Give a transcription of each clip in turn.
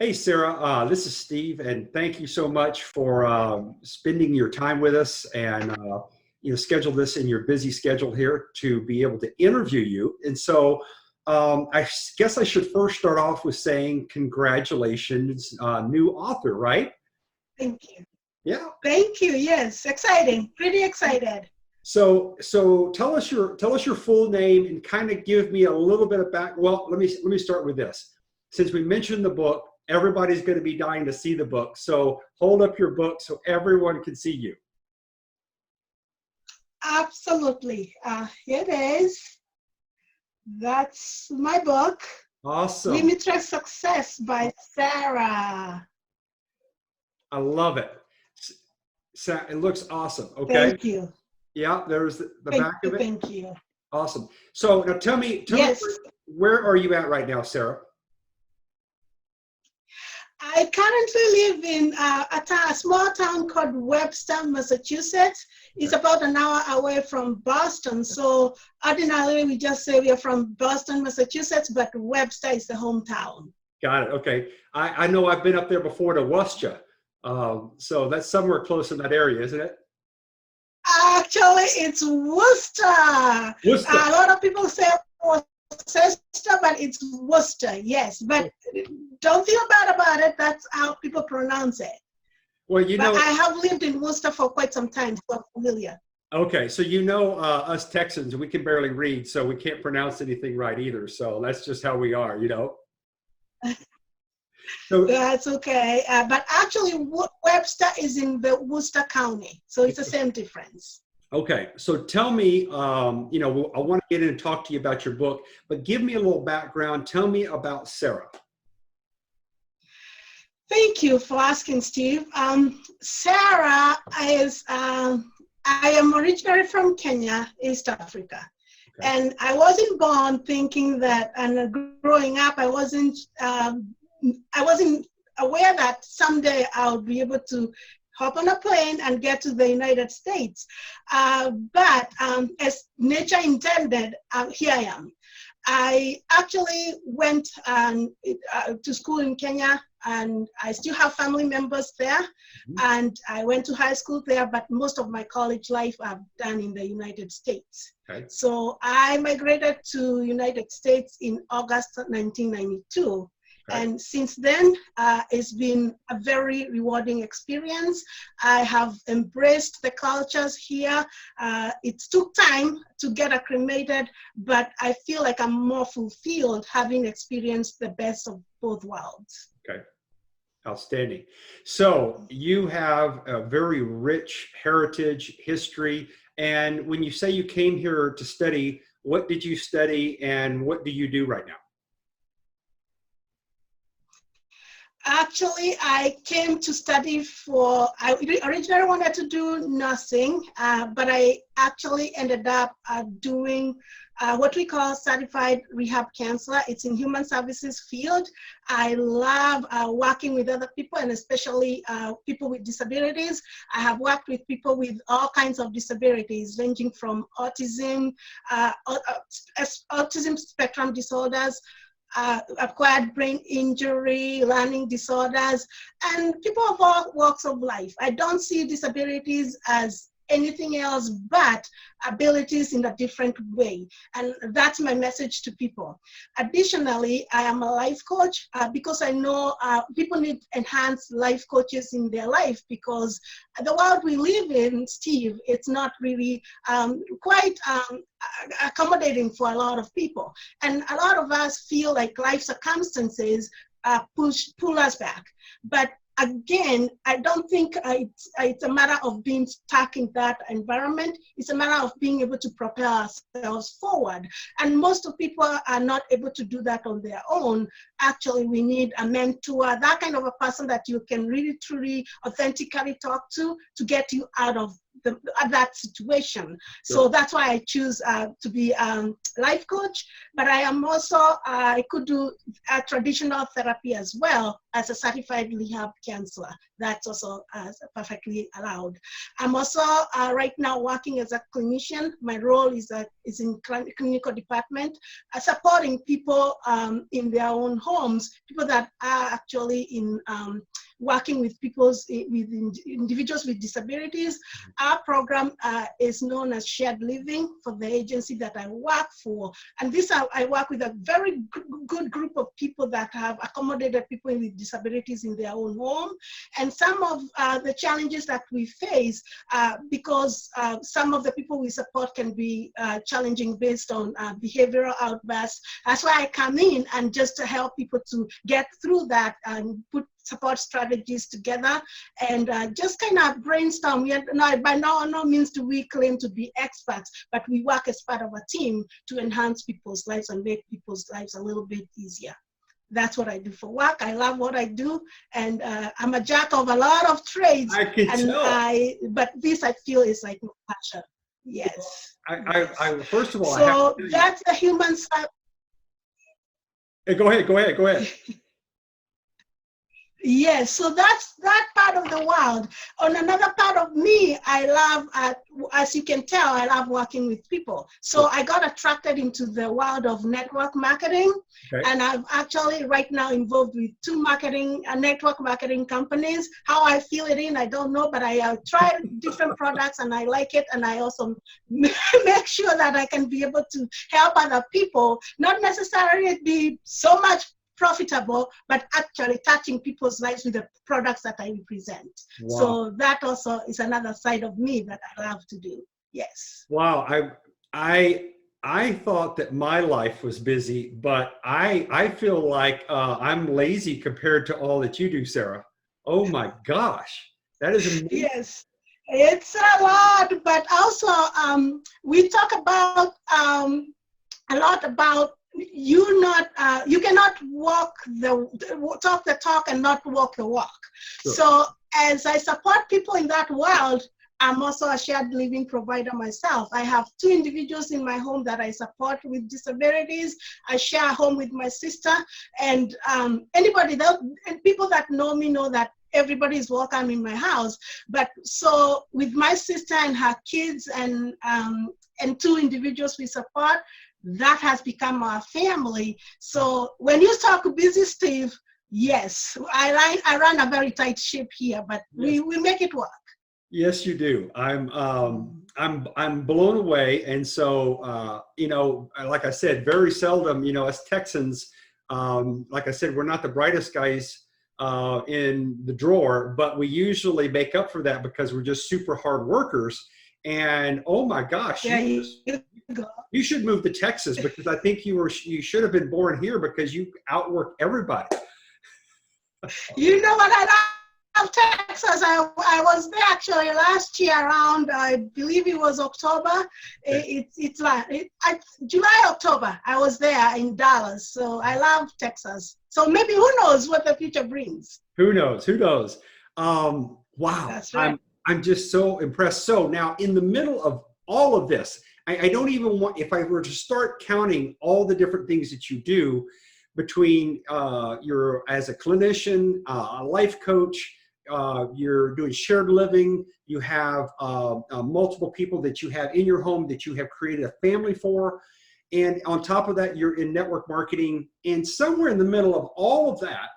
Hey, Sarah, this is Steve, and thank you so much for spending your time with us and schedule this in your busy schedule here to be able to interview you. And so, guess I should first start off with saying congratulations, new author, right? Thank you. Yeah. Thank you. Yes, exciting. Pretty excited. So tell us your full name and kind of give me a little bit of back. Well, let me start with this. Since we mentioned the book, everybody's going to be dying to see the book. So hold up your book so everyone can see you. Absolutely. Here it is. That's my book. Awesome. Limitless Success by Serah. I love it. It looks awesome. Okay. Thank you. Yeah, there's the back of it. Thank you. Awesome. So now tell me Yes. where are you at right now, Sarah? I currently live in a small town called Webster, Massachusetts. It's about an hour away from Boston. So ordinarily we just say we are from Boston, Massachusetts, but Webster is the hometown. Got it. Okay. I know I've been up there before to Worcester. So that's somewhere close in that area, isn't it? Actually, it's Worcester. Worcester. A lot of people say Worcester, but it's Worcester, yes. But don't feel bad about it. That's how people pronounce it. Well, but I have lived in Worcester for quite some time, so I'm familiar. Okay, so us Texans, we can barely read, so we can't pronounce anything right either. So that's just how we are, So, that's okay. But actually, Webster is in the Worcester County, so it's the same difference. Okay, so tell me, I want to get in and talk to you about your book, but give me a little background. Tell me about Serah. Thank you for asking, Steve. Serah is, I am originally from Kenya, East Africa. Okay. And I wasn't born thinking that, and growing up, I wasn't aware that someday I'll be able to hop on a plane and get to the United States. But as nature intended, here I am. I actually went to school in Kenya, and I still have family members there. Mm-hmm. And I went to high school there, but most of my college life I've done in the United States. Okay. So I migrated to United States in August 1992. And since then, it's been a very rewarding experience. I have embraced the cultures here. It took time to get acclimated, but I feel like I'm more fulfilled having experienced the best of both worlds. Okay, outstanding. So you have a very rich heritage, history, and when you say you came here to study, what did you study and what do you do right now? Actually, I came to study I originally wanted to do nursing, but I actually ended up doing what we call certified rehab counselor. It's in human services field. I love working with other people, and especially people with disabilities. I have worked with people with all kinds of disabilities, ranging from autism spectrum disorders, acquired brain injury, learning disorders, and people of all walks of life. I don't see disabilities as anything else but abilities in a different way. And that's my message to people. Additionally, I am a life coach because I know people need enhanced life coaches in their life, because the world we live in, Steve, it's not really quite accommodating for a lot of people. And a lot of us feel like life circumstances pull us back. But again, I don't think it's a matter of being stuck in that environment. It's a matter of being able to propel ourselves forward. And most of people are not able to do that on their own. Actually, we need a mentor, that kind of a person that you can really, truly, authentically talk to get you out of that situation. So that's why I choose to be a life coach. But I am also, I could do traditional therapy as well as a certified rehab counselor. That's also perfectly allowed. I'm also right now working as a clinician. My role is in clinical department, supporting people in their own homes, people that are actually in working with individuals with disabilities. Our program is known as Shared Living for the agency that I work for. And I work with a very good group of people that have accommodated people with disabilities in their own home. And some of the challenges that we face, because some of the people we support can be challenging based on behavioral outbursts. That's why I come in and just to help people to get through that and put support strategies together and just kind of brainstorm. By no means do we claim to be experts, but we work as part of a team to enhance people's lives and make people's lives a little bit easier. That's what I do for work. I love what I do, and I'm a jack of a lot of trades. I can tell. But this I feel is like my passion. Yes. I first of all, so that's the human side. Hey, go ahead. Yes, so that's that part of the world. On another part of me, I love, as you can tell, I love working with people. So I got attracted into the world of network marketing, and I'm actually right now involved with two network marketing companies. How I feel it in, I don't know, but I tried different products and I like it, and I also make sure that I can be able to help other people, not necessarily be so much profitable, but actually touching people's lives with the products that I represent. Wow. So that also is another side of me that I love to do. Yes. Wow. I thought that my life was busy, but I feel like I'm lazy compared to all that you do, Serah. Oh my gosh, that is amazing. Yes, it's a lot, but also we talk about a lot about you cannot talk the talk and not walk the walk. Sure. So as I support people in that world, I'm also a shared living provider myself. I have two individuals in my home that I support with disabilities. I share a home with my sister, and people that know me know that everybody is welcome in my house. But so with my sister and her kids and two individuals we support, that has become our family. So when you talk busy, Steve, yes, I run a very tight ship here, but yes, we make it work. Yes, you do. I'm blown away. And so, like I said, very seldom, as Texans, like I said, we're not the brightest guys in the drawer, but we usually make up for that because we're just super hard workers. And oh my gosh, yeah, you should move to Texas, because I think you should have been born here because you outwork everybody. You know what, I love Texas. I was there actually last year around, I believe it was October. It's like July, October. I was there in Dallas. So I love Texas. So maybe who knows what the future brings. Who knows? Wow. That's right. I'm just so impressed. So now in the middle of all of this, I don't even want, if I were to start counting all the different things that you do between you're as a clinician, a life coach, you're doing shared living, you have multiple people that you have in your home that you have created a family for. And on top of that, you're in network marketing. And somewhere in the middle of all of that,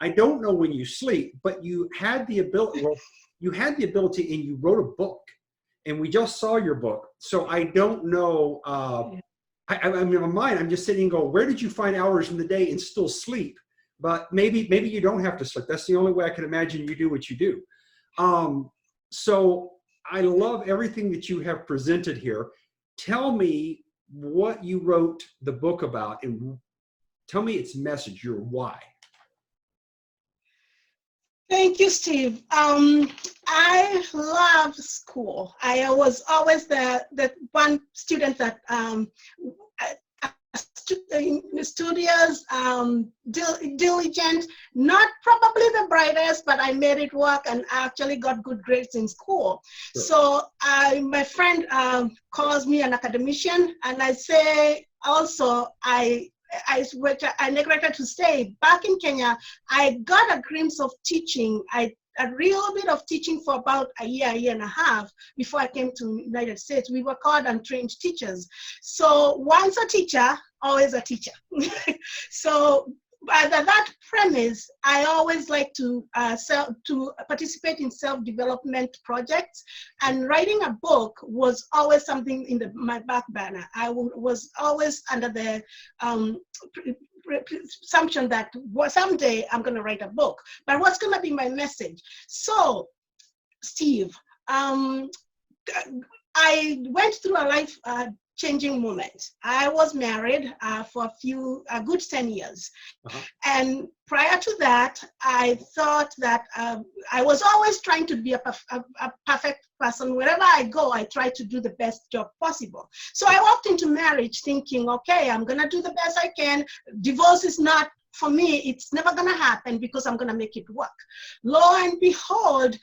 I don't know when you sleep, but you had the ability, and you wrote a book. And we just saw your book. So I don't know, I mean, in my mind, I'm just sitting and go, where did you find hours in the day and still sleep? But maybe you don't have to sleep. That's the only way I can imagine you do what you do. So I love everything that you have presented here. Tell me what you wrote the book about, and tell me its message, your why. Thank you, Steve. I love school. I was always the one student that studious, diligent, not probably the brightest, but I made it work and actually got good grades in school. Sure. So my friend calls me an academician, and I say also I neglected to say, back in Kenya, I got a glimpse of teaching. A real bit of teaching for about a year and a half before I came to the United States. We were called untrained teachers. So once a teacher, always a teacher. So by that premise, I always like to participate in self-development projects, and writing a book was always something in my back burner. I was always under the assumption that someday I'm going to write a book, but what's going to be my message? So, Steve, I went through a life changing moment. I was married for a good 10 years. Uh-huh. And prior to that, I thought that I was always trying to be a perfect person. Wherever I go, I try to do the best job possible. So I walked into marriage thinking, okay, I'm going to do the best I can. Divorce is not, for me, it's never going to happen because I'm going to make it work. Lo and behold,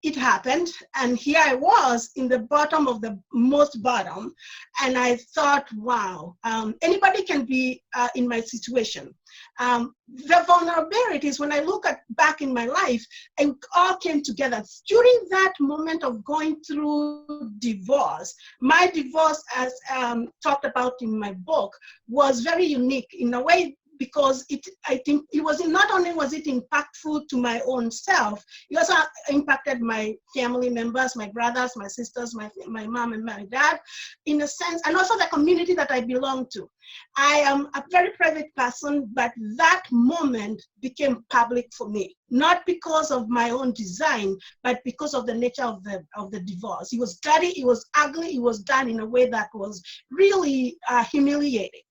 it happened, and here I was in the bottom of the most bottom, and I thought, wow, anybody can be in my situation. The vulnerabilities, when I look back in my life, it all came together. During that moment of going through divorce, my divorce, as talked about in my book, was very unique in a way, because I think it was not only was it impactful to my own self, it also impacted my family members, my brothers, my sisters, my mom and my dad, in a sense, and also the community that I belong to. I am a very private person, but that moment became public for me, not because of my own design, but because of the nature of the divorce. It was dirty, it was ugly, it was done in a way that was really humiliating.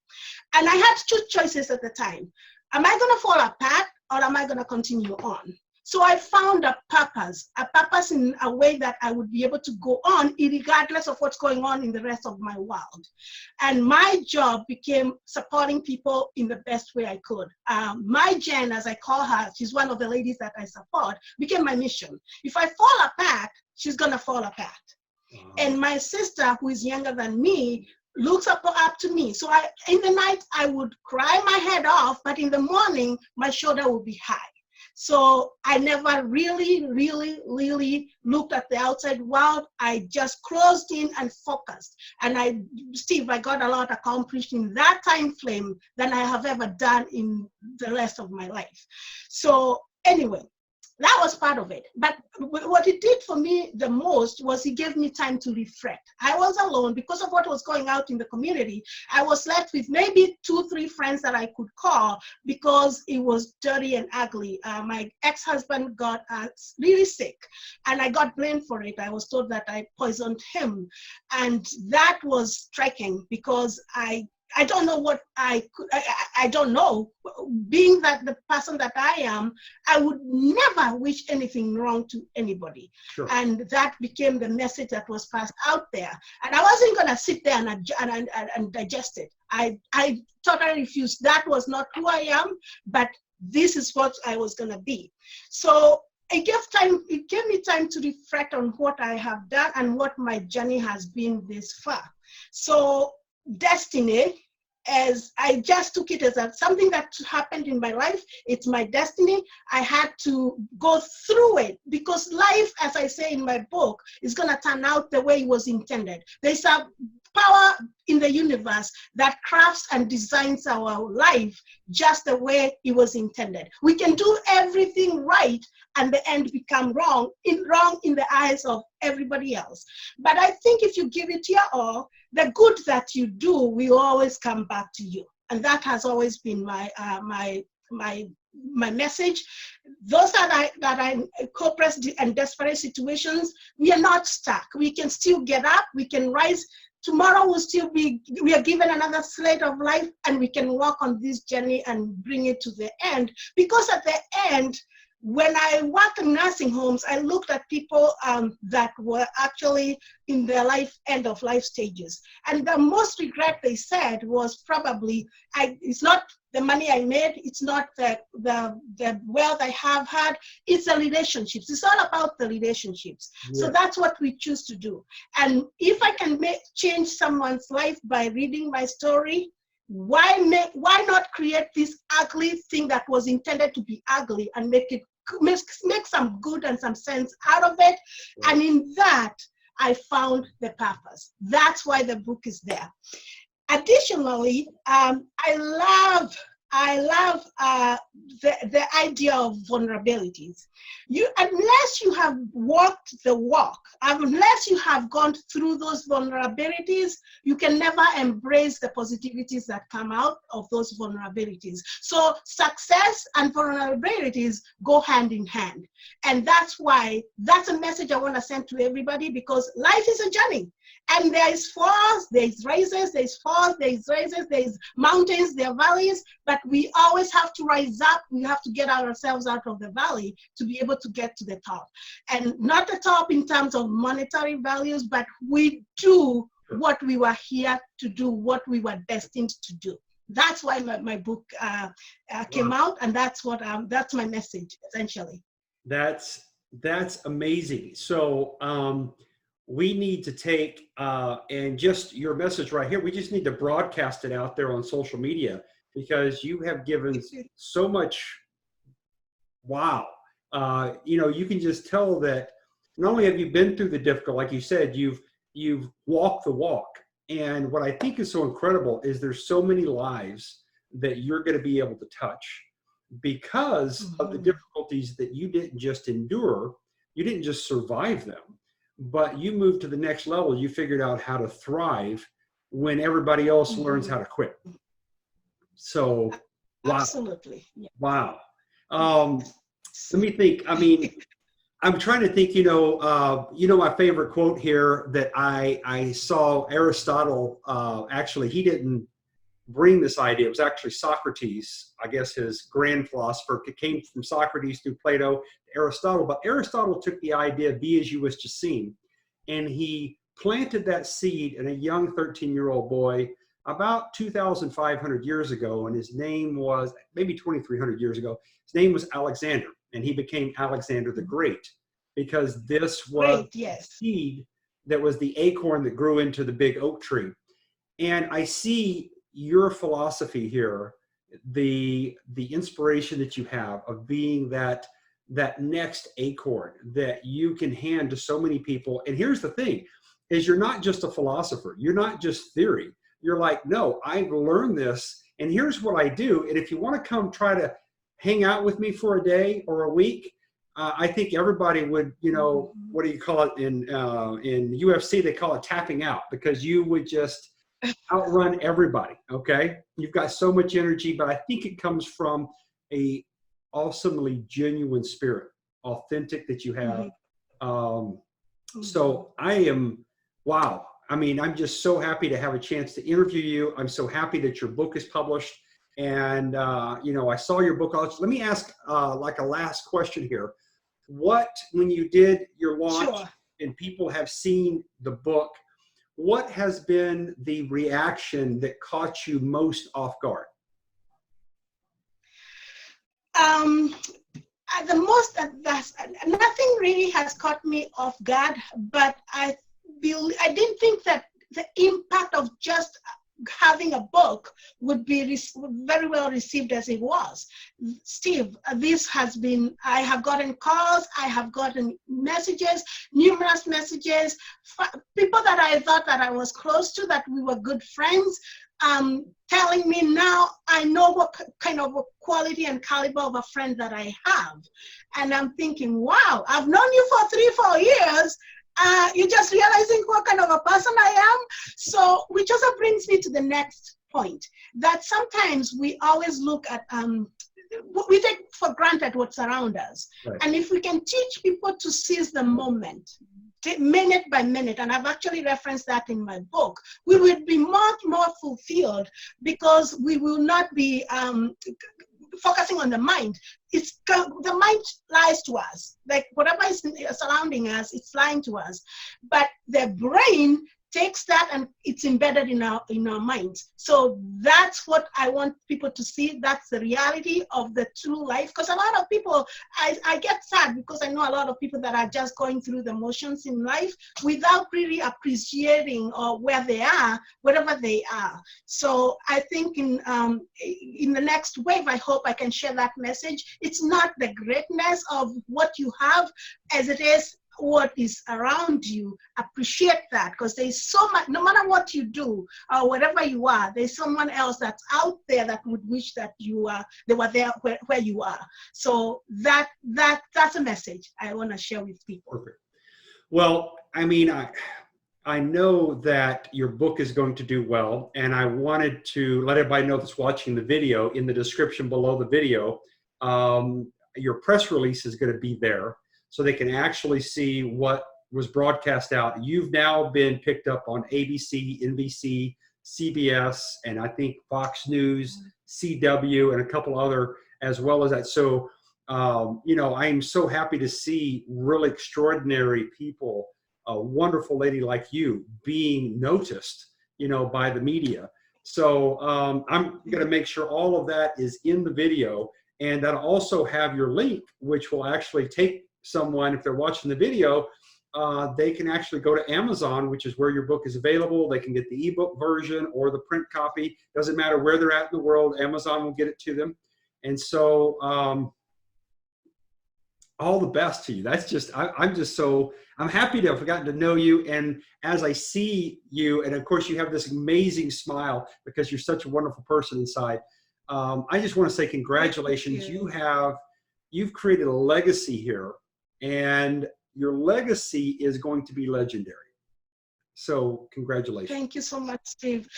And I had two choices at the time. Am I going to fall apart, or am I going to continue on? So I found a purpose in a way that I would be able to go on regardless of what's going on in the rest of my world. And my job became supporting people in the best way I could. My Jen, as I call her, she's one of the ladies that I support, became my mission. If I fall apart, she's going to fall apart. Wow. And my sister, who is younger than me, looks up to me. So in the night, I would cry my head off, but in the morning, my shoulder would be high. So I never really looked at the outside world. I just closed in and focused. And Steve, I got a lot accomplished in that time frame than I have ever done in the rest of my life. So anyway, that was part of it. But what it did for me the most was it gave me time to reflect. I was alone because of what was going out in the community. I was left with maybe 2-3 friends that I could call because it was dirty and ugly. My ex-husband got really sick, and I got blamed for it. I was told that I poisoned him. And that was striking because I don't know what I don't know. Being that the person that I am, I would never wish anything wrong to anybody. Sure. And that became the message that was passed out there. And I wasn't going to sit there and digest it. I totally refused. That was not who I am, but this is what I was going to be. So it gave me time to reflect on what I have done and what my journey has been this far. So destiny, as I just took it as something that happened in my life. It's my destiny. I had to go through it because life, as I say in my book, is going to turn out the way it was intended. There's a power in the universe that crafts and designs our life just the way it was intended. We can do everything right and the end become wrong in the eyes of everybody else. But I think if you give it your all, the good that you do will always come back to you. And that has always been my message. Those that are in hopeless and desperate situations, we are not stuck. We can still get up, we can rise. Tomorrow will still be, we are given another slate of life, and we can walk on this journey and bring it to the end. Because at the end, when I worked in nursing homes, I looked at people that were actually in their end of life stages. And the most regret they said was probably, it's not the money I made, it's not the wealth I have had, it's the relationships. It's all about the relationships. Yeah. So that's what we choose to do. And if I can change someone's life by reading my story, why not create this ugly thing that was intended to be ugly and make some good and some sense out of it? Yeah. And in that, I found the purpose. That's why the book is there. Additionally, I love the idea of vulnerabilities. Unless you have walked the walk, unless you have gone through those vulnerabilities, you can never embrace the positivities that come out of those vulnerabilities. So success and vulnerabilities go hand in hand. And that's why, that's a message I want to send to everybody, because life is a journey. And there is falls, there's rises, there's falls, there's rises, there's mountains, there are valleys, but we always have to rise up. We have to get ourselves out of the valley to be able to get to the top. And not the top in terms of monetary values, but we do what we were here to do, what we were destined to do. That's why my book came out, and that's my message, essentially. That's amazing. So, we need to take, and just your message right here, we just need to broadcast it out there on social media, because you have given so much, wow. You can just tell that not only have you been through the difficult, like you said, you've walked the walk. And what I think is so incredible is there's so many lives that you're going to be able to touch because of the difficulties that you didn't just endure, you didn't just survive them, but you moved to the next level. You figured out how to thrive when everybody else learns how to quit. So, wow. Absolutely. Yeah. Wow. Let me think. I mean, I'm trying to think, my favorite quote here that I saw Aristotle, actually, he didn't bring this idea. It was actually Socrates, I guess his grand philosopher. It came from Socrates through Plato to Aristotle, but Aristotle took the idea, be as you wish to seem, and he planted that seed in a young 13-year-old boy about 2,500 years ago, and his name was, maybe 2,300 years ago, his name was Alexander, and he became Alexander the Great, because this was the seed that was the acorn that grew into the big oak tree. And I see your philosophy here, the inspiration that you have of being that next acorn that you can hand to so many people. And here's the thing, is you're not just a philosopher. You're not just theory. You're like, no, I've learned this, and here's what I do. And if you want to come try to hang out with me for a day or a week, I think everybody would, what do you call it in UFC? They call it tapping out, because you would just outrun everybody. Okay, you've got so much energy, but I think it comes from a awesomely genuine spirit, authentic, that you have. So I am, wow. I mean, I'm just so happy to have a chance to interview you. I'm so happy that your book is published. And, I saw your book. Let me ask like a last question here. When you did your launch and people have seen the book, what has been the reaction that caught you most off guard? Nothing really has caught me off guard, but I didn't think that the impact of just having a book would be very well received as it was. Steve, I have gotten calls, I have gotten messages, numerous messages, people that I thought that I was close to, that we were good friends, telling me now I know what kind of a quality and caliber of a friend that I have. And I'm thinking, wow, I've known you for 3-4 years. You're just realizing what kind of a person I am. So, which also brings me to the next point, that sometimes we always look at, we take for granted what's around us. Right. And if we can teach people to seize the moment, minute by minute, and I've actually referenced that in my book, we will be much more fulfilled, because we will not be focusing on the mind. The mind lies to us. Like whatever is surrounding us, it's lying to us. But the brain takes that and it's embedded in our minds. So that's what I want people to see. That's the reality of the true life. Because a lot of people, I get sad because I know a lot of people that are just going through the motions in life without really appreciating or where they are, wherever they are. So I think in the next wave, I hope I can share that message. It's not the greatness of what you have as it is what is around you. Appreciate that, because there's so much, no matter what you do or whatever you are, there's someone else that's out there that would wish that they were there where you are. So that's a message I want to share with people. Perfect. Well, I mean, I know that your book is going to do well, and I wanted to let everybody know that's watching the video, in the description below the video, your press release is going to be there, so they can actually see what was broadcast out. You've now been picked up on ABC, NBC, CBS, and I think Fox News, CW, and a couple other as well as that. So, you know, I'm so happy to see really extraordinary people, a wonderful lady like you, being noticed, you know, by the media. So I'm going to make sure all of that is in the video, and that'll also have your link, which will actually take someone, if they're watching the video, they can actually go to Amazon, which is where your book is available. They can get the ebook version or the print copy. Doesn't matter where they're at in the world, Amazon will get it to them. And so all the best to you. That's just, I'm happy to have gotten to know you. And as I see you, and of course you have this amazing smile because you're such a wonderful person inside. I just want to say congratulations. You've created a legacy here, and your legacy is going to be legendary. So congratulations. Thank you so much, Steve.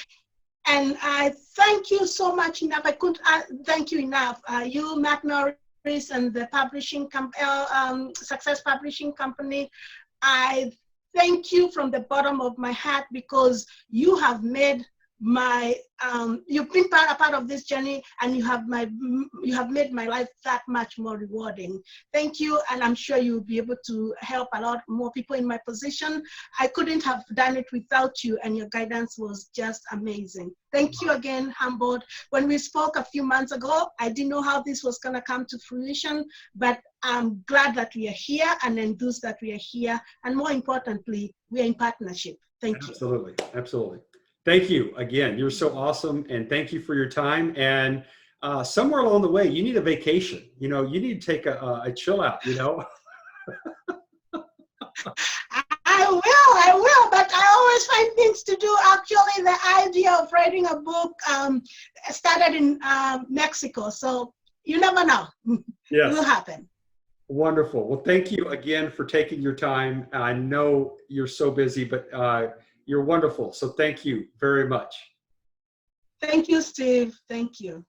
And I thank you so much enough. I couldn't thank you enough. You, Matt Muiruriis, and the publishing Success Publishing Company, I thank you from the bottom of my heart, because you have made you've been a part of this journey, and you have made my life that much more rewarding. Thank you, and I'm sure you'll be able to help a lot more people in my position. I couldn't have done it without you, and your guidance was just amazing. Thank you again, humbled. When we spoke a few months ago, I didn't know how this was going to come to fruition, but I'm glad that we are here, and enthused that we are here, and more importantly, we are in partnership. Thank you. Absolutely, absolutely. Thank you again. You're so awesome, and thank you for your time. And somewhere along the way, you need a vacation. You know, you need to take a chill out. You know. I will, but I always find things to do. Actually, the idea of writing a book started in Mexico, so you never know. Yes. It will happen. Wonderful. Well, thank you again for taking your time. I know you're so busy, but you're wonderful. So thank you very much. Thank you, Steve. Thank you.